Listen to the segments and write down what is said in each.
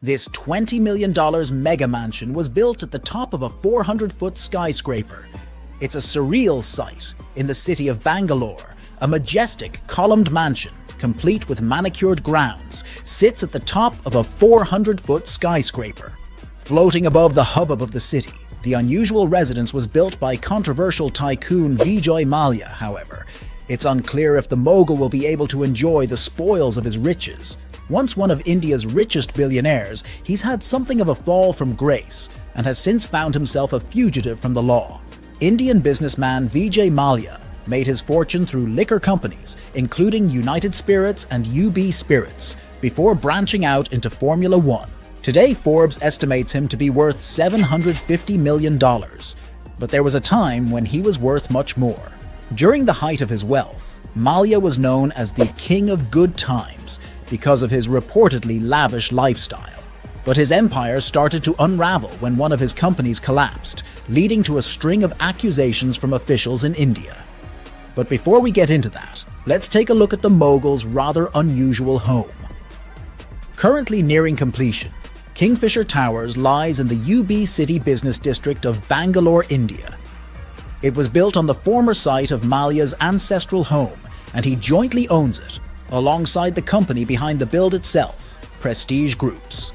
This $20 million mega mansion was built at the top of a 400-foot skyscraper. It's a surreal sight in the city of Bangalore. A majestic, columned mansion, complete with manicured grounds, sits at the top of a 400-foot skyscraper. Floating above the hubbub of the city, the unusual residence was built by controversial tycoon Vijay Mallya, however. It's unclear if the mogul will be able to enjoy the spoils of his riches. Once one of India's richest billionaires, he's had something of a fall from grace and has since found himself a fugitive from the law. Indian businessman Vijay Mallya made his fortune through liquor companies, including United Spirits and UB Spirits, before branching out into Formula One. Today, Forbes estimates him to be worth $750 million, but there was a time when he was worth much more. During the height of his wealth, Mallya was known as the King of Good Times because of his reportedly lavish lifestyle. But his empire started to unravel when one of his companies collapsed, leading to a string of accusations from officials in India. But before we get into that, let's take a look at the mogul's rather unusual home. Currently nearing completion, Kingfisher Towers lies in the UB City business district of Bangalore, India. It was built on the former site of Mallya's ancestral home, and he jointly owns it, alongside the company behind the build itself, Prestige Groups.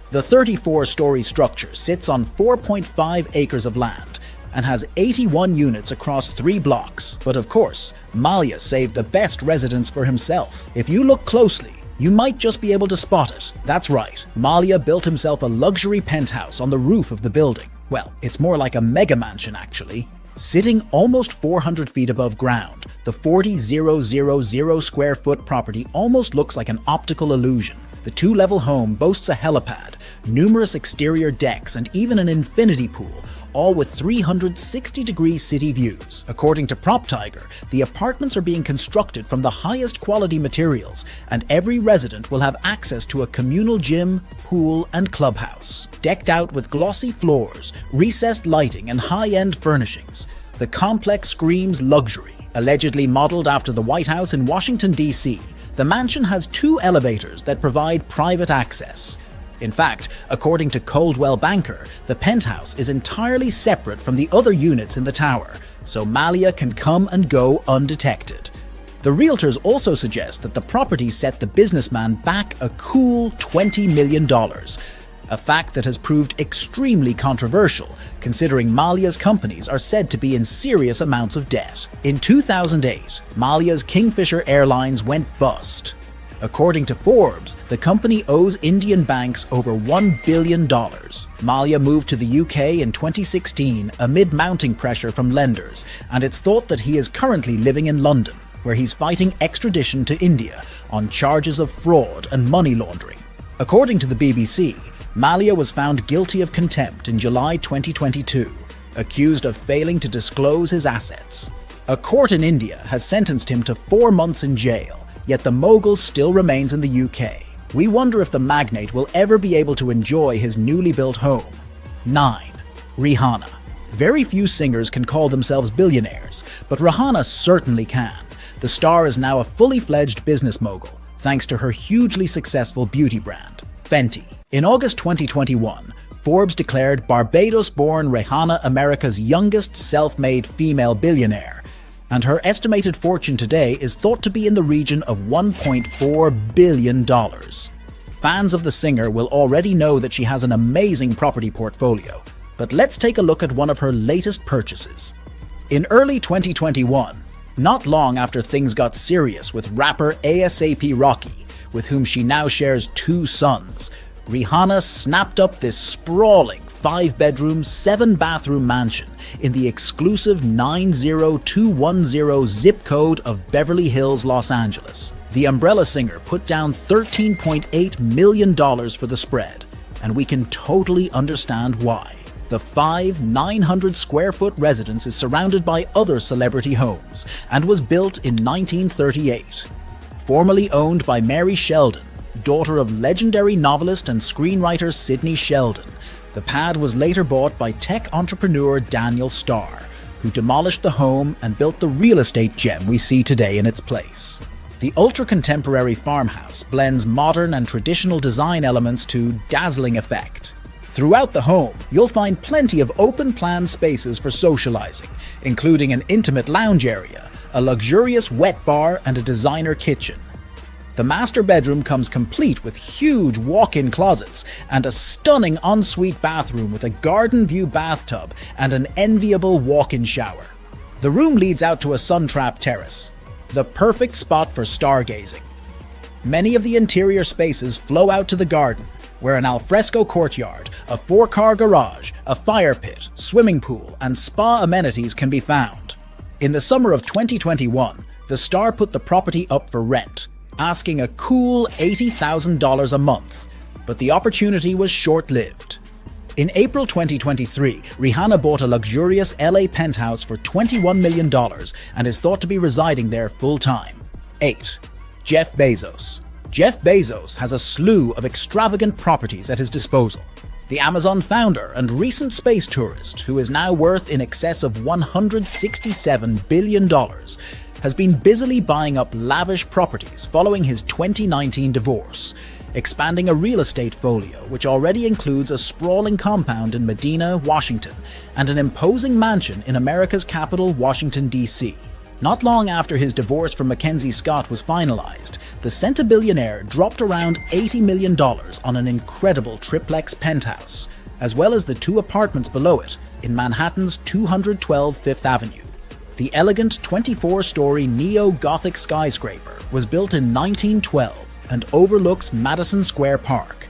The 34-story structure sits on 4.5 acres of land and has 81 units across 3 blocks. But of course, Mallya saved the best residence for himself. If you look closely, you might just be able to spot it. That's right, Mallya built himself a luxury penthouse on the roof of the building. Well, it's more like a mega mansion actually. Sitting almost 400 feet above ground, the 40,000 square foot property almost looks like an optical illusion. The 2-level home boasts a helipad, numerous exterior decks, and even an infinity pool, all with 360-degree city views. According to PropTiger, the apartments are being constructed from the highest quality materials, and every resident will have access to a communal gym, pool, and clubhouse. Decked out with glossy floors, recessed lighting, and high-end furnishings, the complex screams luxury. Allegedly modeled after the White House in Washington, D.C., the mansion has 2 elevators that provide private access. In fact, according to Coldwell Banker, the penthouse is entirely separate from the other units in the tower, so Mallya can come and go undetected. The realtors also suggest that the property set the businessman back a cool $20 million, a fact that has proved extremely controversial, considering Mallya's companies are said to be in serious amounts of debt. In 2008, Mallya's Kingfisher Airlines went bust. According to Forbes, the company owes Indian banks over $1 billion. Mallya moved to the UK in 2016 amid mounting pressure from lenders, and it's thought that he is currently living in London, where he's fighting extradition to India on charges of fraud and money laundering. According to the BBC, Mallya was found guilty of contempt in July 2022, accused of failing to disclose his assets. A court in India has sentenced him to 4 months in jail, yet the mogul still remains in the UK. We wonder if the magnate will ever be able to enjoy his newly built home. 9. Rihanna. Very few singers can call themselves billionaires, but Rihanna certainly can. The star is now a fully fledged business mogul, thanks to her hugely successful beauty brand, Fenty. In August 2021, Forbes declared Barbados-born Rihanna America's youngest self-made female billionaire, and her estimated fortune today is thought to be in the region of $1.4 billion. Fans of the singer will already know that she has an amazing property portfolio, but let's take a look at one of her latest purchases. In early 2021, not long after things got serious with rapper ASAP Rocky, with whom she now shares 2 sons, Rihanna snapped up this sprawling 5-bedroom, 7-bathroom mansion in the exclusive 90210 zip code of Beverly Hills, Los Angeles. The Umbrella singer put down $13.8 million for the spread, and we can totally understand why. The 900-square-foot residence is surrounded by other celebrity homes and was built in 1938. Formerly owned by Mary Sheldon, daughter of legendary novelist and screenwriter Sidney Sheldon, the pad was later bought by tech entrepreneur Daniel Starr, who demolished the home and built the real estate gem we see today in its place. The ultra-contemporary farmhouse blends modern and traditional design elements to dazzling effect. Throughout the home, you'll find plenty of open-plan spaces for socializing, including an intimate lounge area, a luxurious wet bar, and a designer kitchen. The master bedroom comes complete with huge walk-in closets and a stunning ensuite bathroom with a garden view bathtub and an enviable walk-in shower. The room leads out to a sun-trapped terrace, the perfect spot for stargazing. Many of the interior spaces flow out to the garden, where an alfresco courtyard, a 4-car garage, a fire pit, swimming pool, and spa amenities can be found. In the summer of 2021, the star put the property up for rent, asking a cool $80,000 a month, but the opportunity was short-lived. In April 2023, Rihanna bought a luxurious LA penthouse for $21 million and is thought to be residing there full-time. 8. Jeff Bezos. Jeff Bezos has a slew of extravagant properties at his disposal. The Amazon founder and recent space tourist, who is now worth in excess of $167 billion, has been busily buying up lavish properties following his 2019 divorce, expanding a real estate folio which already includes a sprawling compound in Medina, Washington, and an imposing mansion in America's capital, Washington, D.C. Not long after his divorce from Mackenzie Scott was finalized, the centibillionaire dropped around $80 million on an incredible triplex penthouse, as well as the 2 apartments below it in Manhattan's 212 Fifth Avenue. The elegant 24-story neo-Gothic skyscraper was built in 1912 and overlooks Madison Square Park.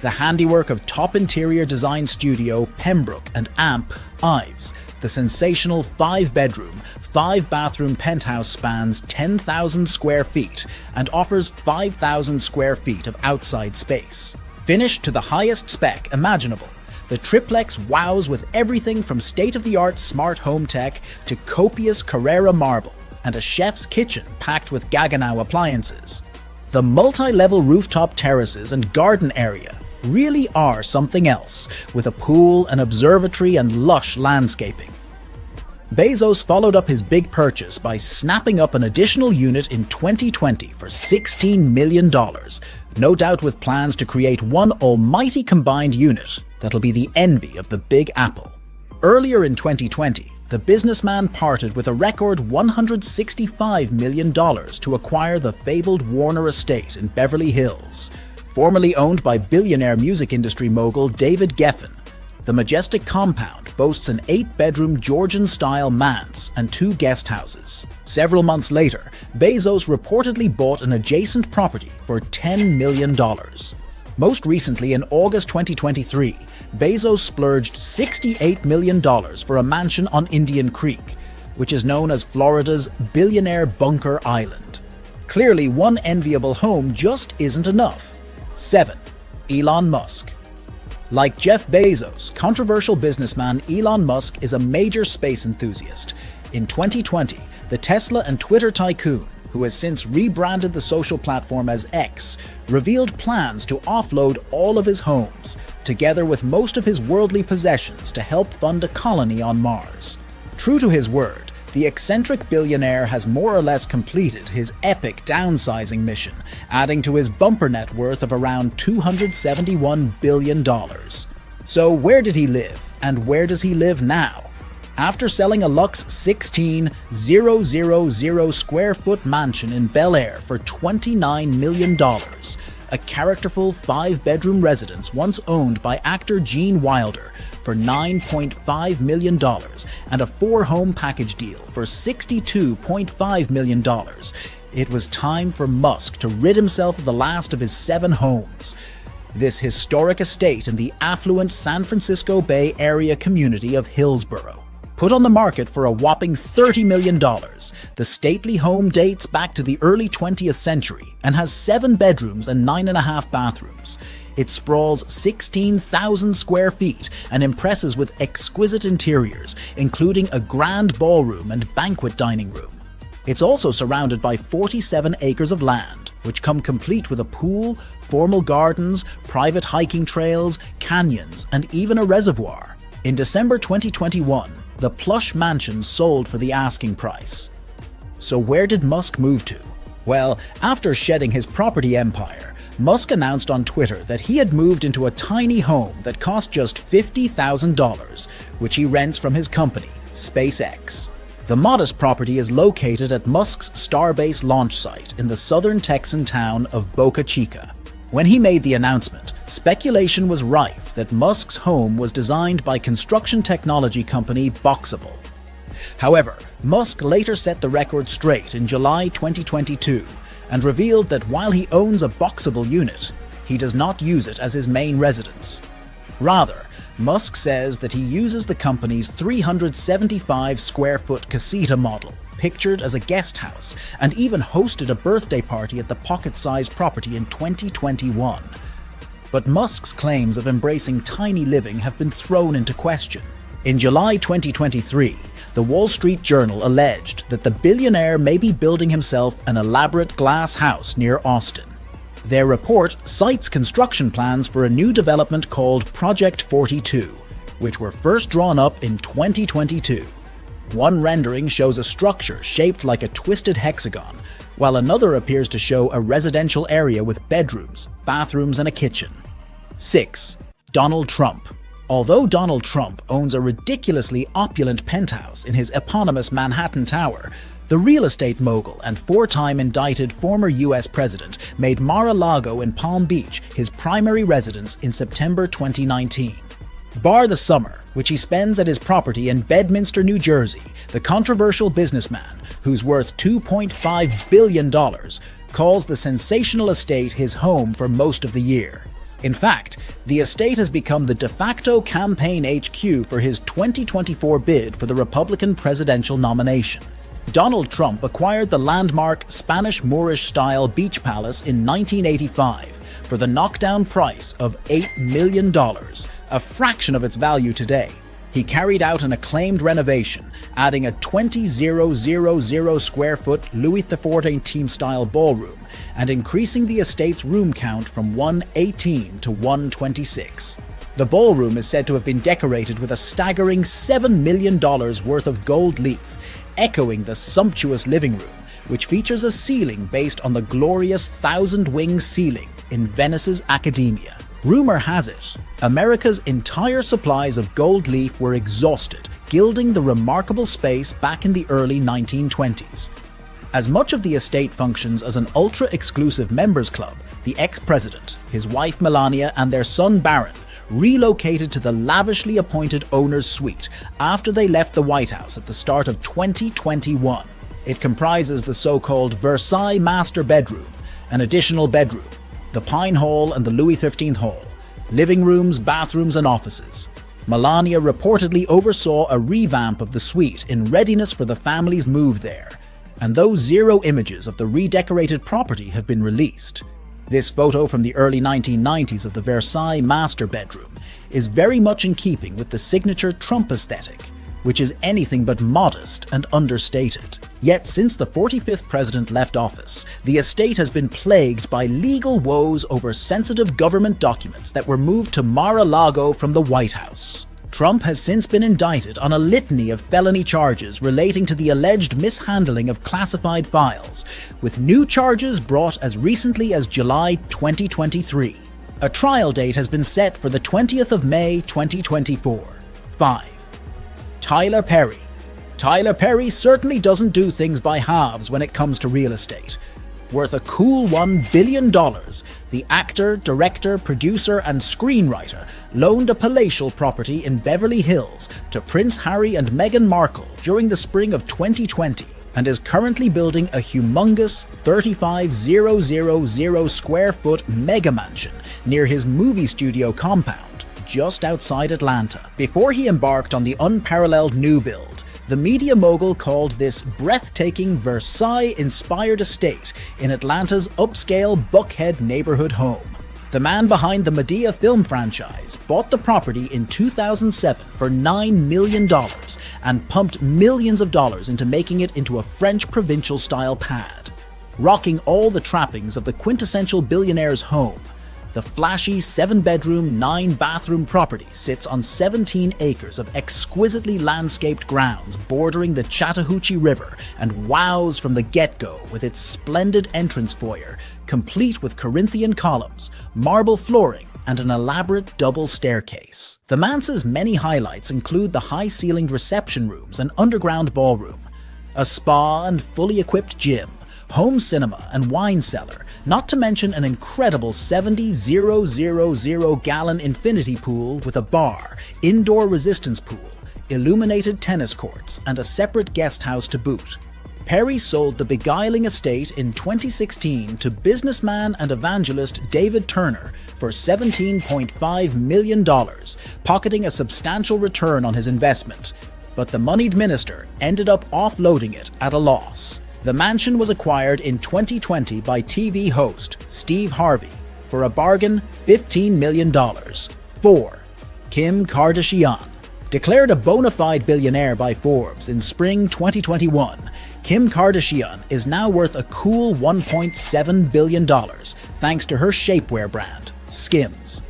The handiwork of top interior design studio Pembroke and Amp Ives, the sensational 5-bedroom, 5-bathroom penthouse spans 10,000 square feet and offers 5,000 square feet of outside space. Finished to the highest spec imaginable, the triplex wows with everything from state-of-the-art smart home tech to copious Carrara marble and a chef's kitchen packed with Gaggenau appliances. The multi-level rooftop terraces and garden area really are something else, with a pool, an observatory, and lush landscaping. Bezos followed up his big purchase by snapping up an additional unit in 2020 for $16 million, no doubt with plans to create one almighty combined unit that'll be the envy of the Big Apple. Earlier in 2020, the businessman parted with a record $165 million to acquire the fabled Warner estate in Beverly Hills. Formerly owned by billionaire music industry mogul David Geffen, the majestic compound boasts an 8-bedroom Georgian-style manse and 2 guest houses. Several months later, Bezos reportedly bought an adjacent property for $10 million. Most recently, in August 2023, Bezos splurged $68 million for a mansion on Indian Creek, which is known as Florida's Billionaire Bunker Island. Clearly, one enviable home just isn't enough. 7. Elon Musk. Like Jeff Bezos, controversial businessman Elon Musk is a major space enthusiast. In 2020, the Tesla and Twitter tycoon, who has since rebranded the social platform as X, revealed plans to offload all of his homes, together with most of his worldly possessions, to help fund a colony on Mars. True to his word, the eccentric billionaire has more or less completed his epic downsizing mission, adding to his bumper net worth of around $271 billion. So where did he live, and where does he live now? After selling a luxe 16,000 square foot mansion in Bel Air for $29 million, a characterful 5-bedroom residence once owned by actor Gene Wilder for $9.5 million, and a 4-home package deal for $62.5 million, it was time for Musk to rid himself of the last of his 7 homes. This historic estate in the affluent San Francisco Bay Area community of Hillsborough. Put on the market for a whopping $30 million, the stately home dates back to the early 20th century and has 7 bedrooms and 9.5 bathrooms. It sprawls 16,000 square feet and impresses with exquisite interiors, including a grand ballroom and banquet dining room. It's also surrounded by 47 acres of land, which come complete with a pool, formal gardens, private hiking trails, canyons, and even a reservoir. In December 2021, the plush mansion sold for the asking price. So where did Musk move to? Well, after shedding his property empire, Musk announced on Twitter that he had moved into a tiny home that cost just $50,000, which he rents from his company, SpaceX. The modest property is located at Musk's Starbase launch site in the southern Texan town of Boca Chica. When he made the announcement, speculation was rife that Musk's home was designed by construction technology company Boxable. However, Musk later set the record straight in July 2022 and revealed that while he owns a Boxable unit, he does not use it as his main residence. Rather, Musk says that he uses the company's 375 square foot casita model, pictured as a guest house, and even hosted a birthday party at the pocket-sized property in 2021. But Musk's claims of embracing tiny living have been thrown into question. In July 2023, the Wall Street Journal alleged that the billionaire may be building himself an elaborate glass house near Austin. Their report cites construction plans for a new development called Project 42, which were first drawn up in 2022. One rendering shows a structure shaped like a twisted hexagon, while another appears to show a residential area with bedrooms, bathrooms, and a kitchen. 6. Donald Trump. Although Donald Trump owns a ridiculously opulent penthouse in his eponymous Manhattan Tower, the real estate mogul and four-time indicted former US president made Mar-a-Lago in Palm Beach his primary residence in September 2019. Bar the summer, which he spends at his property in Bedminster, New Jersey, the controversial businessman, who's worth $2.5 billion, calls the sensational estate his home for most of the year. In fact, the estate has become the de facto campaign HQ for his 2024 bid for the Republican presidential nomination. Donald Trump acquired the landmark Spanish Moorish-style beach palace in 1985 for the knockdown price of $8 million, a fraction of its value today. He carried out an acclaimed renovation, adding a 20,000 square foot Louis XIV team-style ballroom and increasing the estate's room count from 118 to 126. The ballroom is said to have been decorated with a staggering $7 million worth of gold leaf, echoing the sumptuous living room, which features a ceiling based on the glorious thousand-wing ceiling in Venice's Academia. Rumor has it, America's entire supplies of gold leaf were exhausted, gilding the remarkable space back in the early 1920s. As much of the estate functions as an ultra-exclusive members club, the ex-president, his wife Melania, and their son Barron relocated to the lavishly appointed owner's suite after they left the White House at the start of 2021. It comprises the so-called Versailles master bedroom, an additional bedroom, the Pine Hall and the Louis XV Hall, living rooms, bathrooms, and offices. Melania reportedly oversaw a revamp of the suite in readiness for the family's move there, and though zero images of the redecorated property have been released, this photo from the early 1990s of the Versailles master bedroom is very much in keeping with the signature Trump aesthetic, which is anything but modest and understated. Yet since the 45th president left office, the estate has been plagued by legal woes over sensitive government documents that were moved to Mar-a-Lago from the White House. Trump has since been indicted on a litany of felony charges relating to the alleged mishandling of classified files, with new charges brought as recently as July 2023. A trial date has been set for the 20th of May 2024. 5. Tyler Perry. Tyler Perry certainly doesn't do things by halves when it comes to real estate. Worth a cool $1 billion, the actor, director, producer, and screenwriter loaned a palatial property in Beverly Hills to Prince Harry and Meghan Markle during the spring of 2020 and is currently building a humongous 35,000 square foot mega mansion near his movie studio compound just outside Atlanta. Before he embarked on the unparalleled new build, the media mogul called this breathtaking Versailles-inspired estate in Atlanta's upscale Buckhead neighborhood home. The man behind the Medea film franchise bought the property in 2007 for $9 million and pumped millions of dollars into making it into a French provincial-style pad. Rocking all the trappings of the quintessential billionaire's home, The flashy 7-bedroom, 9-bathroom property sits on 17 acres of exquisitely landscaped grounds bordering the Chattahoochee River and wows from the get-go with its splendid entrance foyer, complete with Corinthian columns, marble flooring, and an elaborate double staircase. The manse's many highlights include the high-ceilinged reception rooms and underground ballroom, a spa and fully equipped gym, home cinema and wine cellar, not to mention an incredible 70,000-gallon infinity pool with a bar, indoor resistance pool, illuminated tennis courts, and a separate guest house to boot. Perry sold the beguiling estate in 2016 to businessman and evangelist David Turner for $17.5 million, pocketing a substantial return on his investment. But the moneyed minister ended up offloading it at a loss. The mansion was acquired in 2020 by TV host Steve Harvey for a bargain $15 million. 4. Kim Kardashian. Declared a bona fide billionaire by Forbes in spring 2021, Kim Kardashian is now worth a cool $1.7 billion thanks to her shapewear brand, Skims.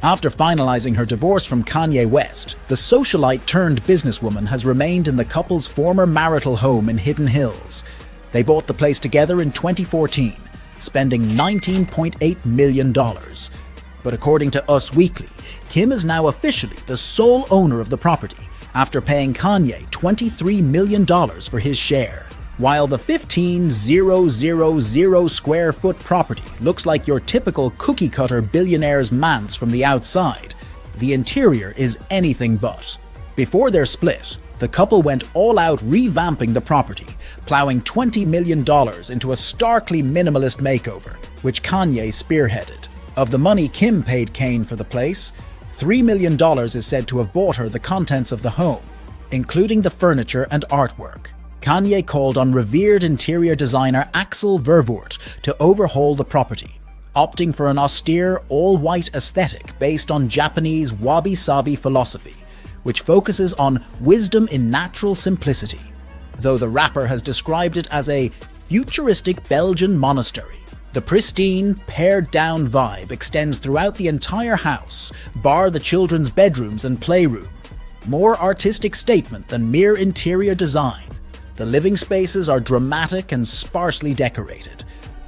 After finalizing her divorce from Kanye West, the socialite turned businesswoman has remained in the couple's former marital home in Hidden Hills. They bought the place together in 2014, spending $19.8 million. But according to Us Weekly, Kim is now officially the sole owner of the property after paying Kanye $23 million for his share. While the 15,000 square foot property looks like your typical cookie-cutter billionaire's manse from the outside, the interior is anything but. Before their split, the couple went all out revamping the property, plowing $20 million into a starkly minimalist makeover, which Kanye spearheaded. Of the money Kim paid Kane for the place, $3 million is said to have bought her the contents of the home, including the furniture and artwork. Kanye called on revered interior designer Axel Vervoort to overhaul the property, opting for an austere, all-white aesthetic based on Japanese wabi-sabi philosophy, which focuses on wisdom in natural simplicity, though the rapper has described it as a futuristic Belgian monastery. The pristine, pared-down vibe extends throughout the entire house, bar the children's bedrooms and playroom. More artistic statement than mere interior design. The living spaces are dramatic and sparsely decorated.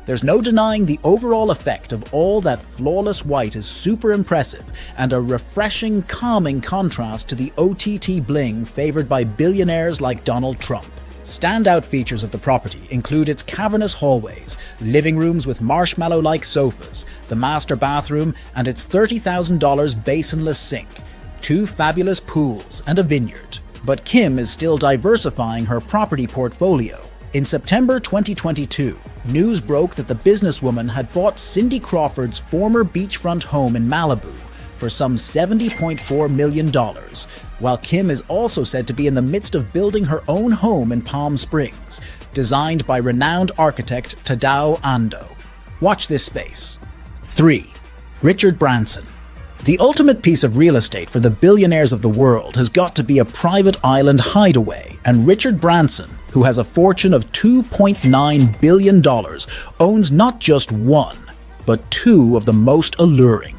There's no denying the overall effect of all that flawless white is super impressive and a refreshing, calming contrast to the OTT bling favored by billionaires like Donald Trump. Standout features of the property include its cavernous hallways, living rooms with marshmallow-like sofas, the master bathroom, and its $30,000 basinless sink, 2 fabulous pools, and a vineyard. But Kim is still diversifying her property portfolio. In September 2022, news broke that the businesswoman had bought Cindy Crawford's former beachfront home in Malibu for some $70.4 million, while Kim is also said to be in the midst of building her own home in Palm Springs, designed by renowned architect Tadao Ando. Watch this space. 3. Richard Branson. The ultimate piece of real estate for the billionaires of the world has got to be a private island hideaway, and Richard Branson, who has a fortune of $2.9 billion, owns not just one, but 2 of the most alluring.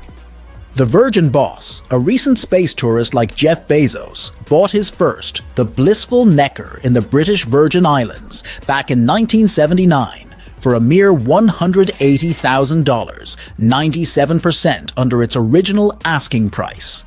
The Virgin boss, a recent space tourist like Jeff Bezos, bought his first, the blissful Necker in the British Virgin Islands, back in 1979. For a mere $180,000, 97% under its original asking price.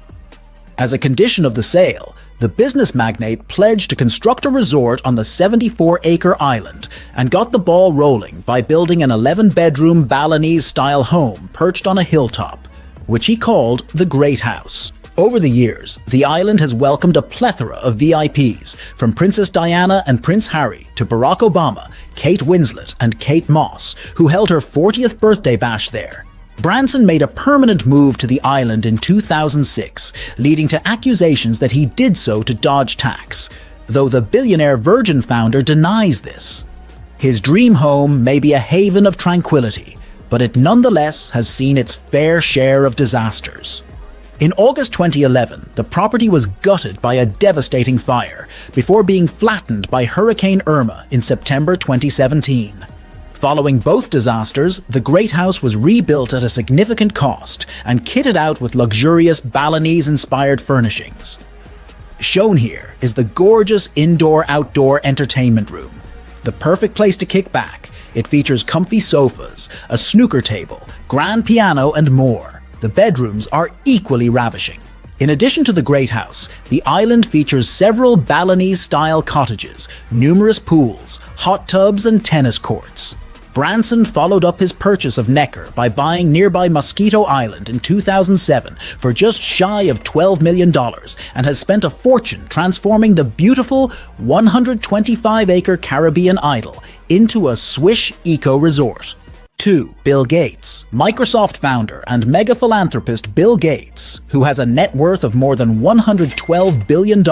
As a condition of the sale, the business magnate pledged to construct a resort on the 74-acre island and got the ball rolling by building an 11-bedroom Balinese-style home perched on a hilltop, which he called the Great House. Over the years, the island has welcomed a plethora of VIPs, from Princess Diana and Prince Harry to Barack Obama, Kate Winslet, and Kate Moss, who held her 40th birthday bash there. Branson made a permanent move to the island in 2006, leading to accusations that he did so to dodge tax, though the billionaire Virgin founder denies this. His dream home may be a haven of tranquility, but it nonetheless has seen its fair share of disasters. In August 2011, the property was gutted by a devastating fire before being flattened by Hurricane Irma in September 2017. Following both disasters, the Great House was rebuilt at a significant cost and kitted out with luxurious Balinese-inspired furnishings. Shown here is the gorgeous indoor-outdoor entertainment room. The perfect place to kick back. It features comfy sofas, a snooker table, grand piano, and more. The bedrooms are equally ravishing. In addition to the Great House, the island features several Balinese-style cottages, numerous pools, hot tubs, and tennis courts. Branson followed up his purchase of Necker by buying nearby Mosquito Island in 2007 for just shy of $12 million and has spent a fortune transforming the beautiful 125-acre Caribbean idyll into a swish eco-resort. 2. Bill Gates. Microsoft founder and mega philanthropist Bill Gates, who has a net worth of more than $112 billion,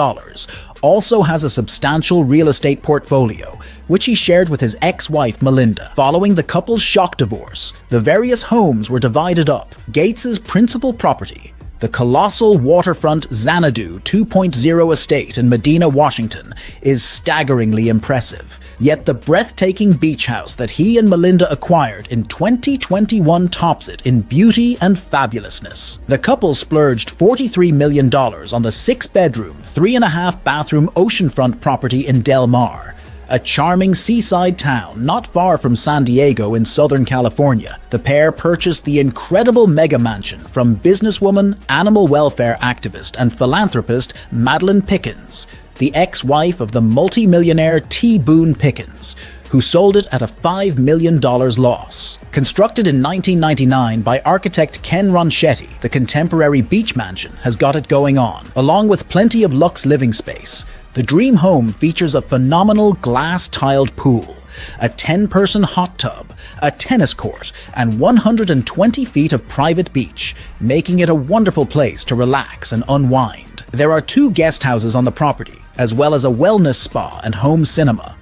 also has a substantial real estate portfolio, which he shared with his ex-wife Melinda. Following the couple's shock divorce, the various homes were divided up. Gates's principal property, the colossal waterfront Xanadu 2.0 estate in Medina, Washington, is staggeringly impressive. Yet the breathtaking beach house that he and Melinda acquired in 2021 tops it in beauty and fabulousness. The couple splurged $43 million on the 6-bedroom, 3.5-bathroom oceanfront property in Del Mar, a charming seaside town not far from San Diego in Southern California. The pair purchased the incredible mega mansion from businesswoman, animal welfare activist, and philanthropist Madeline Pickens, the ex-wife of the multi-millionaire T. Boone Pickens, who sold it at a $5 million loss. Constructed in 1999 by architect Ken Ronchetti, the contemporary beach mansion has got it going on. Along with plenty of luxe living space, the dream home features a phenomenal glass-tiled pool, a 10-person hot tub, a tennis court, and 120 feet of private beach, making it a wonderful place to relax and unwind. There are 2 guest houses on the property, as well as a wellness spa and home cinema.